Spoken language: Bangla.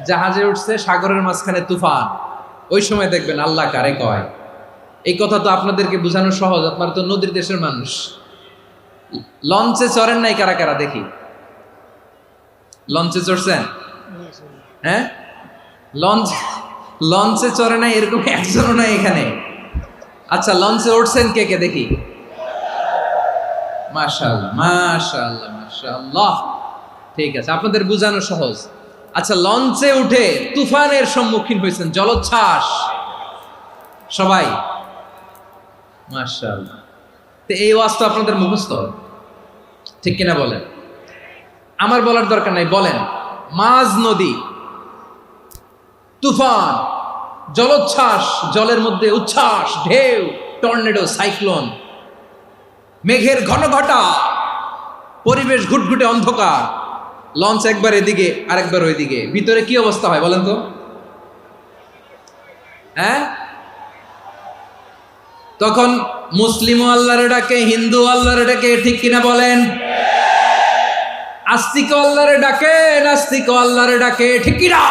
জাহাজে উঠছে, সাগরের মাঝখানে তুফান। ওই সময় দেখবেন আল্লাহ কারে কয়। এই কথা তো আপনাদেরকে বোঝানো সহজ, আপনারা তো নদীর দেশের মানুষ। লঞ্চে চড়েন নাই কারা কারা দেখি? লঞ্চে চড়ছেন? হ্যাঁ, লঞ্চে চড়ে নাই এরকম একজনও নাই এখানে। আচ্ছা, লঞ্চে উঠছেন কে কে দেখি? মাশাআল্লাহ মাশাআল্লাহ মাশাআল্লাহ। ঠিক আছে, আপনাদের বোঝানো সহজ। আচ্ছা, লঞ্চে উঠে তুফানের সম্মুখীন হয়েছেন, জলোচ্ছ্বাস সবাই, মাশাআল্লাহ। তো এই ওয়াজ তো আপনাদের মুখস্থ, ঠিক কিনা বলেন? আমার বলার দরকার নাই, বলেন। মাঝ নদী, তুফান, জলোচ্ছ্বাস, জলের মধ্যে উচ্ছ্বাস, ঢেউ, টর্নেডো, সাইক্লোন, মেঘের ঘনঘটা, পরিবেশ ঘুটঘুটে অন্ধকার, লঞ্চ একবার এদিকে আরেকবার ওইদিকে, ভিতরে কি অবস্থা হয় বলেন তো? হ্যাঁ, তখন মুসলিম আল্লাহর ডাকে, হিন্দু আল্লাহর ডাকে, ঠিক কিনা বলেন? আস্তিক আল্লাহর ডাকে, নাস্তিক আল্লাহর ডাকে, ঠিক কিনা?